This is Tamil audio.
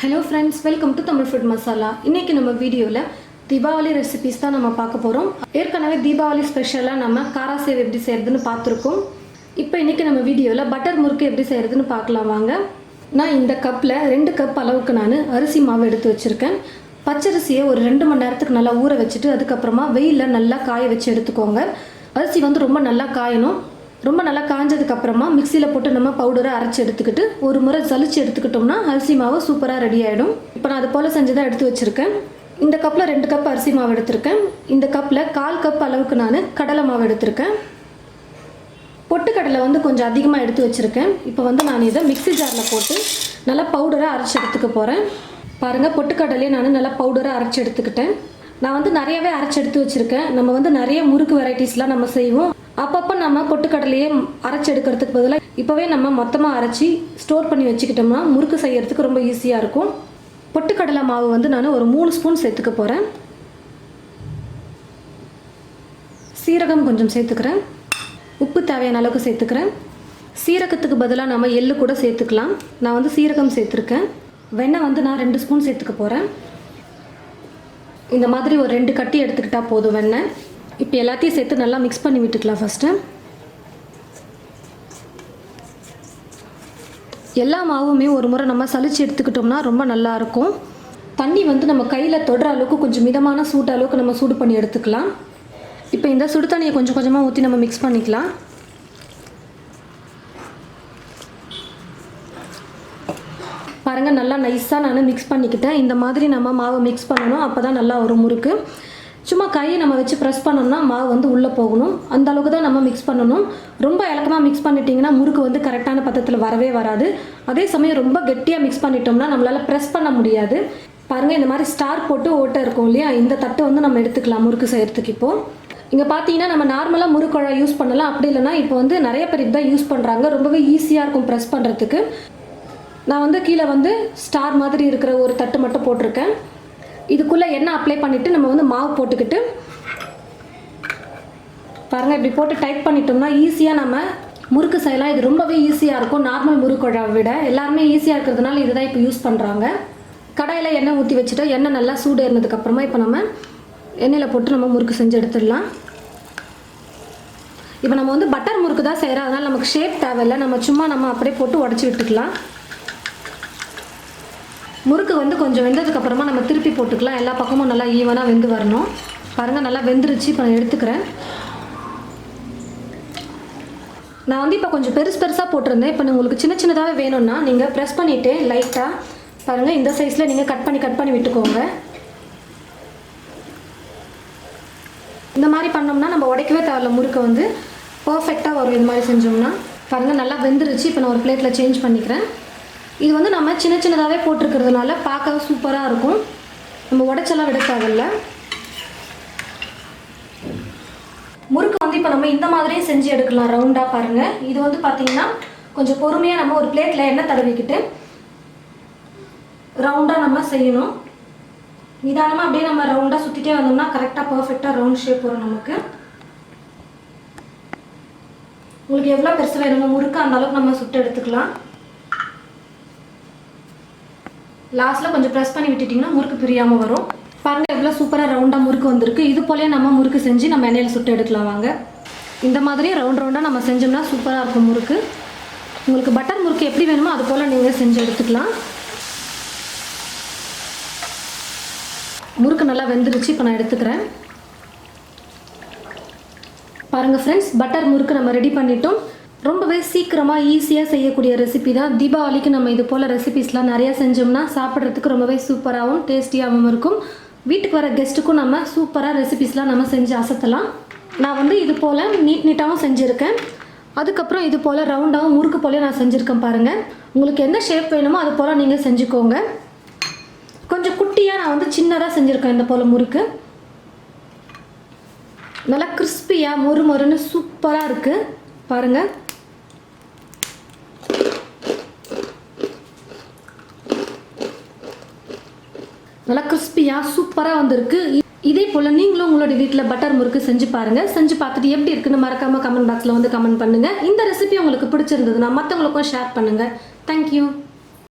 Hello friends, welcome to Tamil Food Masala. இன்னைக்கு நம்ம வீடியோல தீபாவளி ரெசிபீஸ் தான் நம்ம பார்க்க போறோம். ஏற்கனவே தீபாவளி ஸ்பெஷலா நம்ம காராசேவ் எப்படி செய்யறதுன்னு பார்த்திருக்கோம். இப்போ இன்னைக்கு நம்ம வீடியோல பட்டர் முறுக்கு எப்படி செய்யறதுன்னு பார்க்கலாம் வாங்க. நான் இந்த கப்ல 2 கப் அளவுக்கு நான் அரிசி மாவு எடுத்து வச்சிருக்கேன். பச்சரிசியை ஒரு 2 மணி நேரத்துக்கு நல்லா ஊற வச்சிட்டு அதுக்கு அப்புறமா வெயில்ல நல்லா காய வச்சு எடுத்துக்கோங்க. அரிசி வந்து ரொம்ப நல்லா காயணும். ரொம்ப நல்லா காஞ்சதுக்கு அப்புறமா மிக்ஸியில் போட்டு நம்ம பவுடரை அரைச்சி எடுத்துக்கிட்டு ஒரு முறை ஜலிச்சு எடுத்துக்கிட்டோம்னா அரிசி மாவு சூப்பராக ரெடி ஆகிடும். இப்போ நான் அது போல் செஞ்சு தான் எடுத்து வச்சுருக்கேன். இந்த கப்பில் 2 கப் அரிசி மாவு எடுத்திருக்கேன். இந்த கப்பில் 1/4 கப் அளவுக்கு நான் கடலை மாவு எடுத்திருக்கேன். பொட்டுக்கடலை வந்து கொஞ்சம் அதிகமாக எடுத்து வச்சுருக்கேன். இப்போ வந்து நான் இதை மிக்ஸி ஜாரில் போட்டு நல்லா பவுடரை அரைச்சி எடுத்துக்க போகிறேன். பாருங்கள், பொட்டுக்கடலையே நான் நல்லா பவுடரை அரைச்சி எடுத்துக்கிட்டேன். நான் வந்து நிறையவே அரைச்சி எடுத்து வச்சுருக்கேன். நம்ம வந்து நிறைய முறுக்கு வெரைட்டிஸ்லாம் நம்ம செய்வோம். அப்பப்போ நம்ம பொட்டுக்கடலையே அரைச்சி எடுக்கிறதுக்கு பதிலாக இப்போவே நம்ம மொத்தமாக அரைச்சி ஸ்டோர் பண்ணி வச்சுக்கிட்டோம்னா முறுக்கு செய்யறதுக்கு ரொம்ப ஈஸியாக இருக்கும். பொட்டுக்கடலை மாவு வந்து நான் ஒரு 3 ஸ்பூன் சேர்த்துக்க போகிறேன். சீரகம் கொஞ்சம் சேர்த்துக்கிறேன். உப்பு தேவையான அளவுக்கு சேர்த்துக்கிறேன். சீரகத்துக்கு பதிலாக நம்ம எள்ளு கூட சேர்த்துக்கலாம். நான் வந்து சீரகம் சேர்த்துருக்கேன். வெண்ணெய் வந்து நான் 2 ஸ்பூன் சேர்த்துக்க போகிறேன். இந்த மாதிரி ஒரு 2 கட்டி எடுத்துக்கிட்டால் போதும் வெண்ணெய். இப்போ எல்லாத்தையும் சேர்த்து நல்லா மிக்ஸ் பண்ணி விட்டுக்கலாம். ஃபஸ்ட்டு எல்லா மாவுமே ஒரு முறை நம்ம சலிச்சு எடுத்துக்கிட்டோம்னா ரொம்ப நல்லாயிருக்கும். தண்ணி வந்து நம்ம கையில் தொடுற அளவுக்கு கொஞ்சம் மிதமான சூடு அளவுக்கு நம்ம சூடு பண்ணி எடுத்துக்கலாம். இப்போ இந்த சுடு தண்ணியை கொஞ்சம் கொஞ்சமாக ஊற்றி நம்ம மிக்ஸ் பண்ணிக்கலாம். பாருங்கள், நல்லா நைஸாக நான் மிக்ஸ் பண்ணிக்கிட்டேன். இந்த மாதிரி நம்ம மாவை மிக்ஸ் பண்ணணும், அப்போ தான் நல்லா வரும் முறுக்கு. சும்மா கையை நம்ம வச்சு ப்ரெஸ் பண்ணோம்னா மாவு வந்து உள்ளே போகணும். அந்த அளவுக்கு தான் நம்ம மிக்ஸ் பண்ணணும். ரொம்ப இலக்கமாக மிக்ஸ் பண்ணிட்டிங்கன்னா முறுக்கு வந்து கரெக்டான பதத்தில் வரவே வராது. அதே சமயம் ரொம்ப கெட்டியாக மிக்ஸ் பண்ணிட்டோம்னா நம்மளால் ப்ரெஸ் பண்ண முடியாது. பாருங்கள், இந்த மாதிரி ஸ்டார் போட்டு ஓட்டை இருக்கும் இல்லையா, இந்த தட்டை வந்து நம்ம எடுத்துக்கலாம் முறுக்கு செய்கிறதுக்கு. இப்போது இங்கே பார்த்தீங்கன்னா நம்ம நார்மலாக முறுக்குழா யூஸ் பண்ணலாம். அப்படி இல்லைனா இப்போ வந்து நிறைய பேர் தான் யூஸ் பண்ணுறாங்க. ரொம்பவே ஈஸியாக இருக்கும் ப்ரெஸ் பண்ணுறதுக்கு. நான் வந்து கீழே வந்து ஸ்டார் மாதிரி இருக்கிற ஒரு தட்டு மட்டும் போட்டிருக்கேன். இதுக்குள்ளே எண்ணெய் அப்ளை பண்ணிவிட்டு நம்ம வந்து மாவு போட்டுக்கிட்டு பாருங்கள், இப்படி போட்டு டைட் பண்ணிட்டோம்னா ஈஸியாக நம்ம முறுக்கு செய்யலாம். இது ரொம்பவே ஈஸியாக இருக்கும். நார்மல் முறுக்குழாவை விட எல்லாருமே ஈஸியாக இருக்கிறதுனால இதுதான் இப்போ யூஸ் பண்ணுறாங்க. கடாயில் எண்ணெய் ஊற்றி வச்சுட்டு எண்ணெய் நல்லா சூடு ஏறினதுக்கப்புறமா இப்போ நம்ம எண்ணெயில் போட்டு நம்ம முறுக்கு செஞ்சு எடுத்துடலாம். இப்போ நம்ம வந்து பட்டர் முறுக்கு தான் செய்கிறோம், அதனால் நமக்கு ஷேப் தேவையில்லை. நம்ம சும்மா நம்ம அப்படியே போட்டு உடச்சி விட்டுக்கலாம். முறுக்கு வந்து கொஞ்சம் வெந்ததுக்கப்புறமா நம்ம திருப்பி போட்டுக்கலாம். எல்லா பக்கமும் நல்லா ஈவனாக வெந்து வரணும். பாருங்கள், நல்லா வெந்துருச்சு. இப்போ நான் எடுத்துக்கிறேன். நான் வந்து இப்போ கொஞ்சம் பெருசாக போட்டிருந்தேன். இப்போ உங்களுக்கு சின்ன சின்னதாகவே வேணும்னா நீங்கள் ப்ரெஸ் பண்ணிவிட்டு லைட்டாக பாருங்கள், இந்த சைஸில் நீங்கள் கட் பண்ணி விட்டுக்கோங்க. இந்த மாதிரி பண்ணோம்னா நம்ம உடைக்கவே தேவையில்ல. முறுக்கு வந்து பர்ஃபெக்டாக வரும். இந்த மாதிரி செஞ்சோம்னா பாருங்கள், நல்லா வெந்துருச்சு. இப்போ நான் ஒரு பிளேட்டில் சேஞ்ச் பண்ணிக்கிறேன். இது வந்து நம்ம சின்ன சின்னதாகவே போட்டிருக்கிறதுனால பார்க்கவே சூப்பராக இருக்கும். நம்ம உடைச்செல்லாம் விட தேவையில்ல. முறுக்கு வந்து இப்போ நம்ம இந்த மாதிரியே செஞ்சு எடுக்கலாம் ரவுண்டாக. பாருங்கள், இது வந்து பார்த்திங்கன்னா கொஞ்சம் பொறுமையாக நம்ம ஒரு பிளேட்டில் எண்ணெய் தடவிக்கிட்டு ரவுண்டாக நம்ம செய்யணும். நிதானமாக அப்படியே நம்ம ரவுண்டாக சுற்றிட்டே வந்தோம்னா கரெக்டாக பர்ஃபெக்டாக ரவுண்ட் ஷேப் வரும் நமக்கு. உங்களுக்கு எவ்வளோ பெருசு வேணுமோ முறுக்கு அந்த அளவுக்கு நம்ம சுட்டு எடுத்துக்கலாம். லாஸ்ட்டில் கொஞ்சம் ப்ரெஸ் பண்ணி விட்டுட்டிங்கன்னா முறுக்கு பிரியாமல் வரும். பாருங்கள், எவ்வளோ சூப்பராக ரவுண்டாக முறுக்கு வந்திருக்கு. இது போலே நம்ம முறுக்கு செஞ்சு நம்ம எண்ணெயில் சுட்டு எடுக்கலாம் வாங்க. இந்த மாதிரி ரவுண்டாக நம்ம செஞ்சோம்னா சூப்பராக இருக்கும் முறுக்கு. உங்களுக்கு பட்டர் முறுக்கு எப்படி வேணுமோ அது போல் நீங்கள் செஞ்சு எடுத்துக்கலாம். முறுக்கு நல்லா வெந்துருச்சு. இப்போ நான் எடுத்துக்கிறேன். பாருங்கள் ஃப்ரெண்ட்ஸ், பட்டர் முறுக்கு நம்ம ரெடி பண்ணிட்டோம். ரொம்பவே சீக்கிரமாக ஈஸியாக செய்யக்கூடிய ரெசிபி தான். தீபாவளிக்கு நம்ம இது போல் ரெசிபிஸ்லாம் நிறையா செஞ்சோம்னா சாப்பிட்றதுக்கு ரொம்பவே சூப்பராகவும் டேஸ்டியாகவும் இருக்கும். வீட்டுக்கு வர கெஸ்ட்டுக்கும் நம்ம சூப்பராக ரெசிபிஸ்லாம் நம்ம செஞ்சு அசத்தலாம். நான் வந்து இது போல் நீட்டாகவும் செஞ்சுருக்கேன். அதுக்கப்புறம் இது போல் ரவுண்டாகவும் முறுக்கு போலே நான் செஞ்சுருக்கேன். பாருங்கள், உங்களுக்கு எந்த ஷேப் வேணுமோ அது போல் நீங்கள் செஞ்சுக்கோங்க. கொஞ்சம் குட்டியாக நான் வந்து சின்னதாக செஞ்சுருக்கேன். இந்த போல் முறுக்கு நல்லா கிறிஸ்பியாக மொறுன்னு சூப்பராக இருக்குது. பாருங்கள், நல்லா கிறிஸ்பியாக சூப்பராக வந்திருக்கு. இதே போல் நீங்களும் உங்களோட வீட்டில் பட்டர் முறுக்கு செஞ்சு பாருங்கள். செஞ்சு பார்த்துட்டு எப்படி இருக்குன்னு மறக்காமல் கமெண்ட் பாக்ஸில் வந்து கமெண்ட் பண்ணுங்கள். இந்த ரெசிபி உங்களுக்கு பிடிச்சிருந்ததுன்னா மற்றவங்களுக்கும் ஷேர் பண்ணுங்கள். தேங்க்யூ.